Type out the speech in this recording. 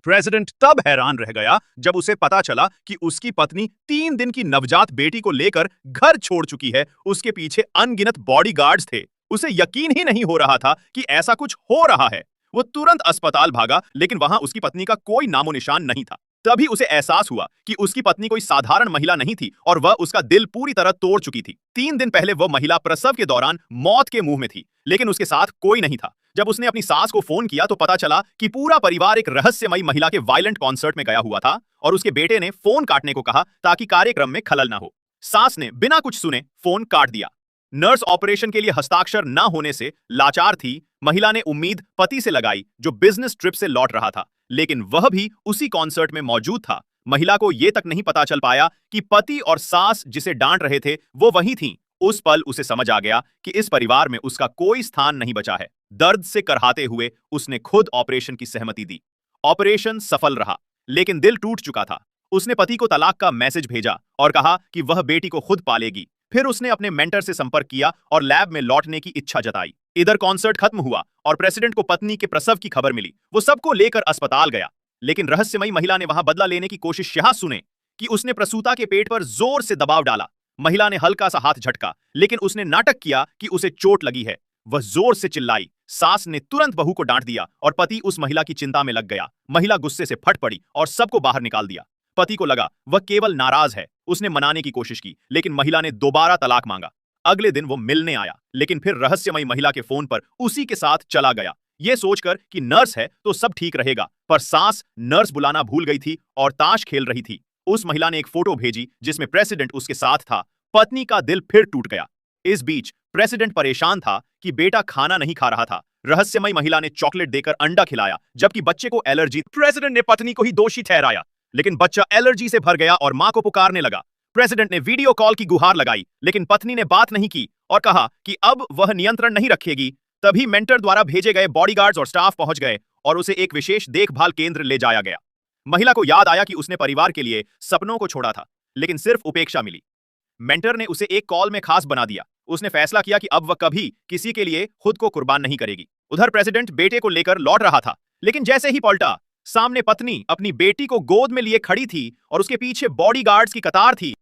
President तब हैरान रह गया जब उसे पता चला कि उसकी पत्नी 3 दिन की नवजात बेटी को लेकर घर छोड़ चुकी है। उसके पीछे अनगिनत बॉडीगार्ड्स थे। उसे यकीन ही नहीं हो रहा था कि ऐसा कुछ हो रहा है। वो तुरंत अस्पताल भागा, लेकिन वहां उसकी पत्नी का कोई नामो निशान नहीं था। तभी उसे एहसास हुआ कि उसकी पत्नी कोई साधारण महिला नहीं थी और वह उसका दिल पूरी तरह तोड़ चुकी थी। 3 दिन पहले वह महिला प्रसव के दौरान मौत के मुंह में थी, लेकिन उसके साथ कोई नहीं था। जब उसने अपनी सास को फोन किया तो पता चला कि पूरा परिवार एक रहस्यमयी महिला के वायलेंट कॉन्सर्ट में गया हुआ था और उसके बेटे ने फोन काटने को कहा ताकि कार्यक्रम में खलल ना हो। सास ने बिना कुछ सुने फोन काट दिया। नर्स ऑपरेशन के लिए हस्ताक्षर न होने से लाचार थी। महिला ने उम्मीद पति से लगाई जो बिजनेस ट्रिप से लौट रहा था, लेकिन वह भी उसी कॉन्सर्ट में मौजूद था। महिला को यह तक नहीं पता चल पाया कि पति और सास जिसे डांट रहे थे वो वही थीं। उस पल उसे समझ आ गया कि इस परिवार में उसका कोई स्थान नहीं बचा है। दर्द से करहाते हुए उसने खुद ऑपरेशन की सहमति दी। ऑपरेशन सफल रहा, लेकिन दिल टूट चुका था। उसने पति को तलाक का मैसेज भेजा और कहा कि वह बेटी को खुद पालेगी। फिर उसने अपने मेंटर से संपर्क किया और लैब में लौटने की इच्छा जताई। इधर कॉन्सर्ट खत्म हुआ और प्रेसिडेंट को पत्नी के प्रसव की खबर मिली। वो सबको लेकर अस्पताल गया, लेकिन रहस्यमयी महिला ने वहां बदला लेने की कोशिश यहां सुने कि उसने प्रसूता के पेट पर जोर से दबाव डाला। महिला ने हल्का सा हाथ झटका, लेकिन उसने नाटक किया कि उसे चोट लगी है। वह जोर से चिल्लाई। सास ने तुरंत बहू को डांट दिया और पति उस महिला की चिंता में लग गया। महिला गुस्से से फट पड़ी और सबको बाहर निकाल दिया। पति को लगा वह केवल नाराज है। उसने मनाने की कोशिश की, लेकिन महिला ने दोबारा तलाक मांगा। अगले दिन वो मिलने आया, लेकिन फिर रहस्यमयी महिला के फोन पर उसी के साथ चला गया, ये सोचकर कि नर्स है तो सब ठीक रहेगा। पर सास नर्स बुलाना भूल गई थी और ताश खेल रही थी। उस महिला ने एक फोटो भेजी जिसमें प्रेसिडेंट उसके साथ था। पत्नी का दिल फिर टूट गया। इस बीच प्रेसिडेंट परेशान था कि बेटा खाना नहीं खा रहा था। रहस्यमयी महिला ने चॉकलेट देकर अंडा खिलाया, जबकि बच्चे को एलर्जी। प्रेसिडेंट ने पत्नी को ही दोषी ठहराया, लेकिन बच्चा एलर्जी से भर गया और मां को पुकारने लगा। प्रेसिडेंट ने वीडियो कॉल की गुहार लगाई, लेकिन पत्नी ने बात नहीं की और कहा कि अब वह नियंत्रण नहीं रखेगी। तभी मेंटर द्वारा भेजे गए बॉडीगार्ड्स और स्टाफ पहुंच गए और उसे एक विशेष देखभाल केंद्र ले जाया गया। महिला को याद आया कि उसने परिवार के लिए सपनों को छोड़ा था, लेकिन सिर्फ उपेक्षा मिली। मेंटर ने उसे एक कॉल में खास बना दिया। उसने फैसला किया कि अब वह कभी किसी के लिए खुद को कुर्बान नहीं करेगी। उधर प्रेसिडेंट बेटे को लेकर लौट रहा था, लेकिन जैसे ही पलटा, सामने पत्नी अपनी बेटी को गोद में लिए खड़ी थी और उसके पीछे बॉडीगार्ड्स की कतार थी।